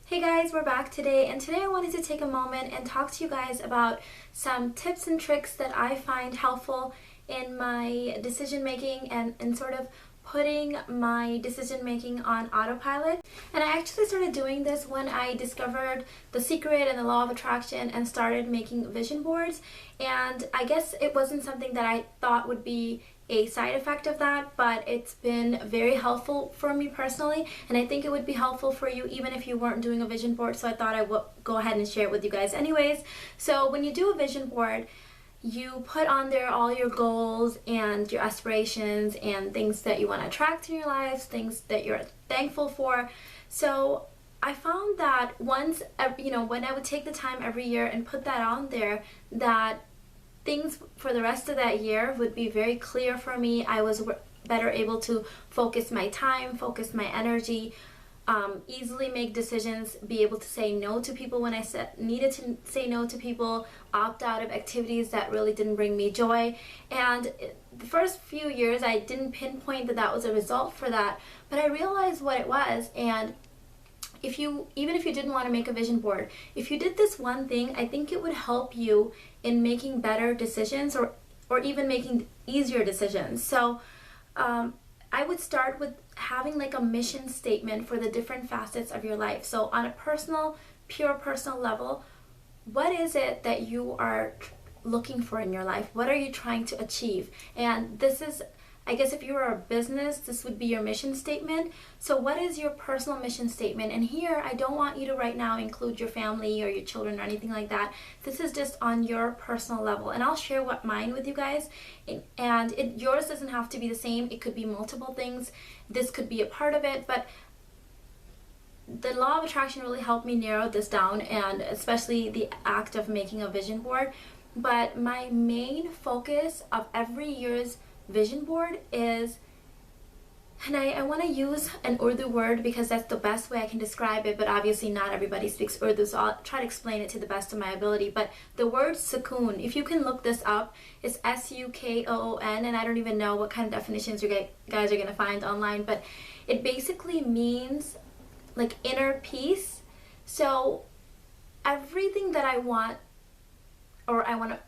Hey guys, we're back today, and today I wanted to take a moment and talk to you guys about some tips and tricks that I find helpful in my decision making and sort of putting my decision making on autopilot. And I actually started doing this when I discovered The Secret and the Law of Attraction and started making vision boards. And I guess it wasn't something that I thought would be a side effect of that, but it's been very helpful for me personally, and I think it would be helpful for you even if you weren't doing a vision board, so I thought I would go ahead and share it with you guys anyways. So when you do a vision board, you put on there all your goals and your aspirations and things that you want to attract in your lives, things that you're thankful for. So I found that once, when I would take the time every year and put that on there, that things for the rest of that year would be very clear for me. I was better able to focus my time, focus my energy, easily make decisions, be able to say no to people when I needed to say no to people, opt out of activities that really didn't bring me joy. And the first few years I didn't pinpoint that was a result for that, but I realized what it was. And even if you didn't want to make a vision board, if you did this one thing, I think it would help you in making better decisions or even making easier decisions. So I would start with having like a mission statement for the different facets of your life. So on a pure personal level, what is it that you are looking for in your life? What are you trying to achieve? And this is, I guess if you were a business, this would be your mission statement. So what is your personal mission statement? And here, I don't want you to right now include your family or your children or anything like that. This is just on your personal level. And I'll share mine with you guys. And yours doesn't have to be the same. It could be multiple things. This could be a part of it. But the law of attraction really helped me narrow this down, and especially the act of making a vision board. But my main focus of every year's vision board is, and I want to use an Urdu word because that's the best way I can describe it, but obviously not everybody speaks Urdu, so I'll try to explain it to the best of my ability. But the word sukoon, if you can look this up, it's S-U-K-O-O-N, and I don't even know what kind of definitions you guys are going to find online, but it basically means like inner peace. So everything that I want,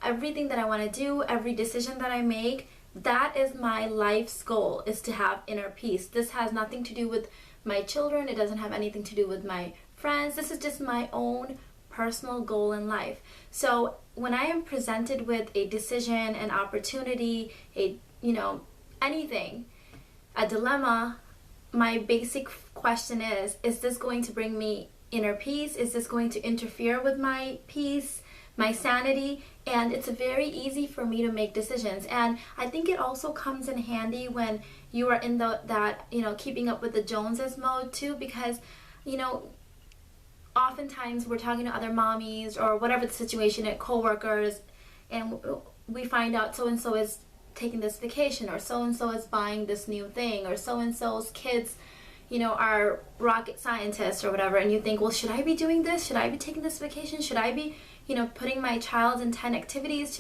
everything that I want to do, every decision that I make, that is my life's goal, is to have inner peace. This has nothing to do with my children. It doesn't have anything to do with my friends. This is just my own personal goal in life. So when I am presented with a decision, an opportunity, anything, a dilemma, my basic question is this going to bring me inner peace? Is this going to interfere with my peace, my sanity? And it's very easy for me to make decisions. And I think it also comes in handy when you are in that keeping up with the Joneses mode too, because oftentimes we're talking to other mommies or whatever the situation at coworkers, and we find out so and so is taking this vacation, or so and so is buying this new thing, or so and so's kids are rocket scientists or whatever, and you think, well, should I be doing this? Should I be taking this vacation? Should I be putting my child in 10 activities?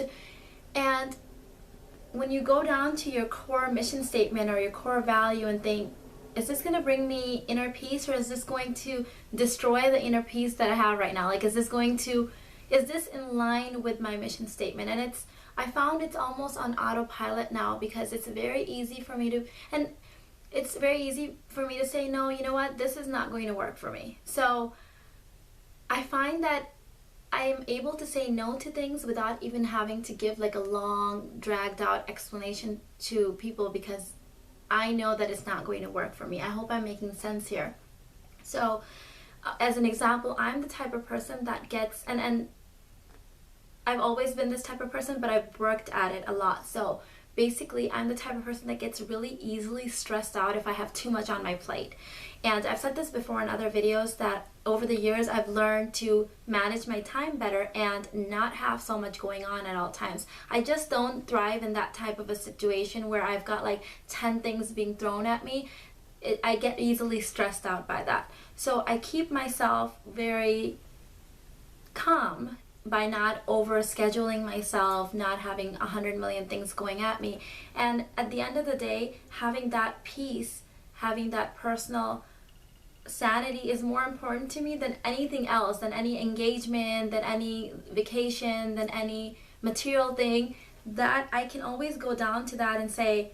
And when you go down to your core mission statement or your core value and think, is this going to bring me inner peace, or is this going to destroy the inner peace that I have right now? Like, is this in line with my mission statement? And I found it's almost on autopilot now, because it's very easy for me to say, no, you know what, this is not going to work for me. So I find that I am able to say no to things without even having to give like a long, dragged out explanation to people, because I know that it's not going to work for me. I hope I'm making sense here. So as an example, I'm the type of person that gets, and I've always been this type of person, but I've worked at it a lot. So basically, I'm the type of person that gets really easily stressed out if I have too much on my plate. And I've said this before in other videos, that over the years I've learned to manage my time better and not have so much going on at all times. I just don't thrive in that type of a situation where I've got like 10 things being thrown at me. I get easily stressed out by that. So I keep myself very calm by not over scheduling myself, not having 100 million things going at me. And at the end of the day, having that peace, having that personal sanity is more important to me than anything else, than any engagement, than any vacation, than any material thing, that I can always go down to that and say,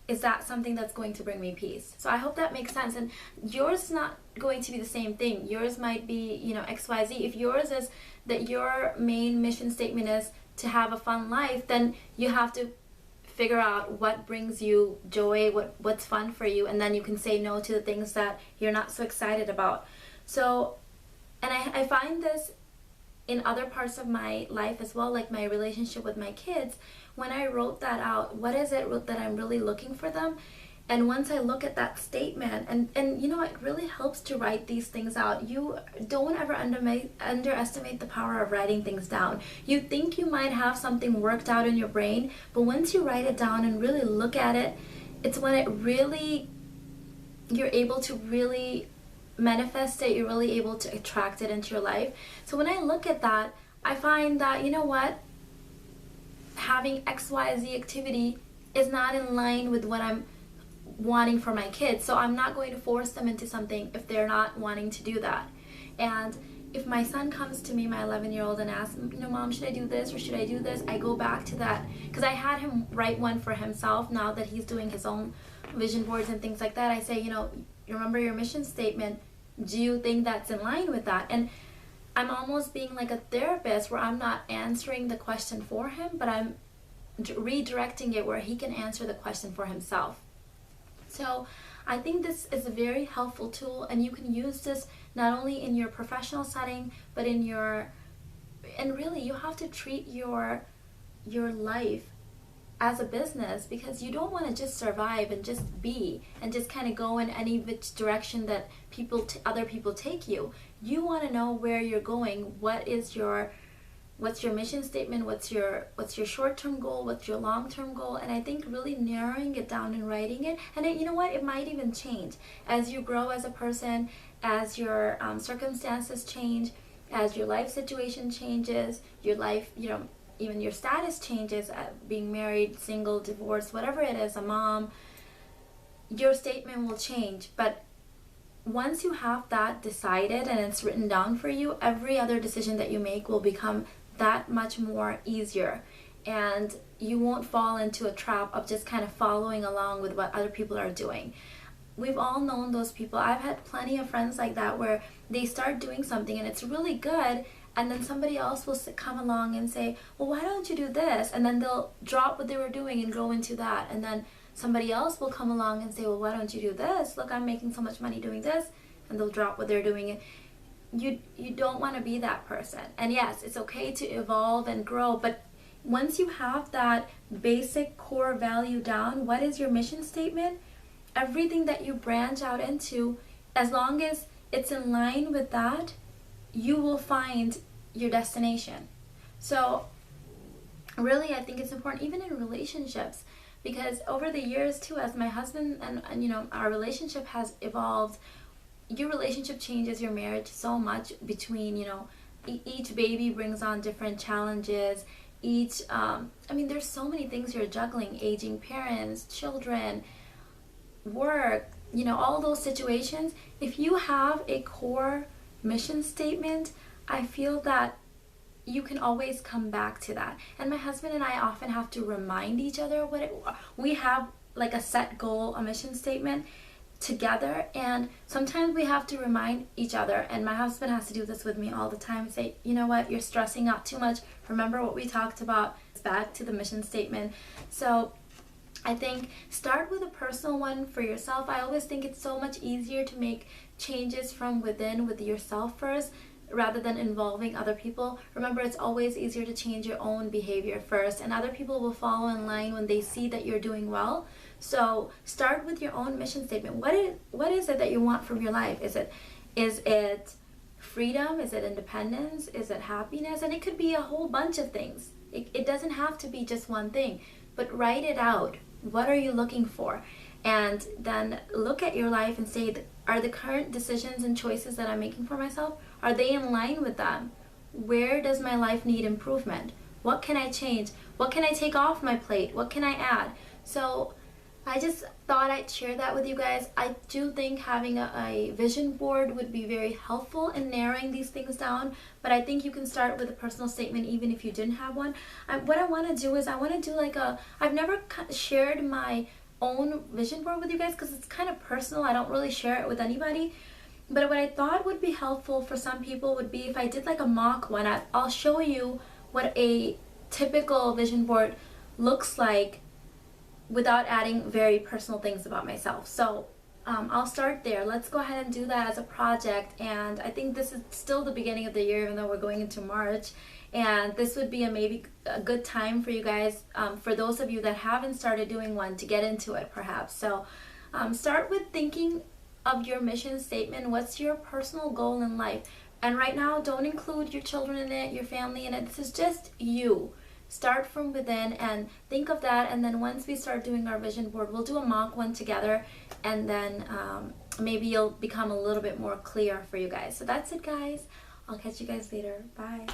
is that something that's going to bring me peace? So I hope that makes sense. And yours is not going to be the same thing. Yours might be, XYZ. If yours is that your main mission statement is to have a fun life, then you have to figure out what brings you joy, what's fun for you, and then you can say no to the things that you're not so excited about. So, and I find this in other parts of my life as well, like my relationship with my kids. When I wrote that out, what is it that I'm really looking for them? And once I look at that statement, and it really helps to write these things out. You don't ever underestimate the power of writing things down. You think you might have something worked out in your brain, but once you write it down and really look at it, it's when you're able to really manifest it, you're really able to attract it into your life. So when I look at that, I find that, having XYZ activity is not in line with what I'm wanting for my kids. So I'm not going to force them into something if they're not wanting to do that. And if my son comes to me, my 11-year-old, and asks, Mom, should I do this or should I do this? I go back to that, because I had him write one for himself. Now that he's doing his own vision boards and things like that, I say, remember your mission statement. Do you think that's in line with that? And I'm almost being like a therapist, where I'm not answering the question for him, but I'm redirecting it where he can answer the question for himself. So I think this is a very helpful tool, and you can use this not only in your professional setting, but and really you have to treat your life as a business, because you don't want to just survive and just be and just kind of go in any which direction that other people take you. You want to know where you're going. What's your mission statement? What's your short-term goal? What's your long-term goal? And I think really narrowing it down and writing it, and it might even change as you grow as a person, as your circumstances change, as your life situation changes, your life, even your status changes, being married, single, divorced, whatever it is, a mom, your statement will change. But once you have that decided and it's written down for you, every other decision that you make will become that much more easier, and you won't fall into a trap of just kind of following along with what other people are doing. We've all known those people. I've had plenty of friends like that, where they start doing something and it's really good, and then somebody else will come along and say, well, why don't you do this? And then they'll drop what they were doing and go into that. And then somebody else will come along and say, well, why don't you do this? Look, I'm making so much money doing this. And they'll drop what they're doing. You don't want to be that person. And yes, it's okay to evolve and grow, but once you have that basic core value down, what is your mission statement? Everything that you branch out into, as long as it's in line with that, you will find your destination. So really, I think it's important, even in relationships, because over the years too, as my husband and our relationship has evolved, your relationship changes your marriage so much between, each baby brings on different challenges. There's so many things you're juggling: aging parents, children, work, all those situations. If you have a core mission statement, I feel that you can always come back to that. And my husband and I often have to remind each other we have like a set goal, a mission statement together, and sometimes we have to remind each other, and my husband has to do this with me all the time, say, you know what, you're stressing out too much. Remember what we talked about? It's back to the mission statement. So I think start with a personal one for yourself. I always think it's so much easier to make changes from within with yourself first, rather than involving other people. Remember, it's always easier to change your own behavior first, and other people will follow in line when they see that you're doing well. So start with your own mission statement. What is it that you want from your life? Is it freedom? Is it independence? Is it happiness? And it could be a whole bunch of things. It doesn't have to be just one thing, but write it out. What are you looking for? And then look at your life and say, are the current decisions and choices that I'm making for myself, are they in line with them? Where does my life need improvement? What can I change? What can I take off my plate? What can I add? So I just thought I'd share that with you guys. I do think having a vision board would be very helpful in narrowing these things down, but I think you can start with a personal statement even if you didn't have one. What I want to do is I want to do like I've never shared my own vision board with you guys because it's kind of personal. I don't really share it with anybody. But what I thought would be helpful for some people would be if I did like a mock one. I'll show you what a typical vision board looks like without adding very personal things about myself. So I'll start there. Let's go ahead and do that as a project. And I think this is still the beginning of the year, even though we're going into March. And this would be maybe a good time for you guys, for those of you that haven't started doing one, to get into it perhaps. So start with thinking of your mission statement. What's your personal goal in life? And right now, don't include your children in it, your family in it. This is just you. Start from within and think of that, and then once we start doing our vision board, we'll do a mock one together, and then maybe it'll become a little bit more clear for you guys. So that's it, guys. I'll catch you guys later. Bye.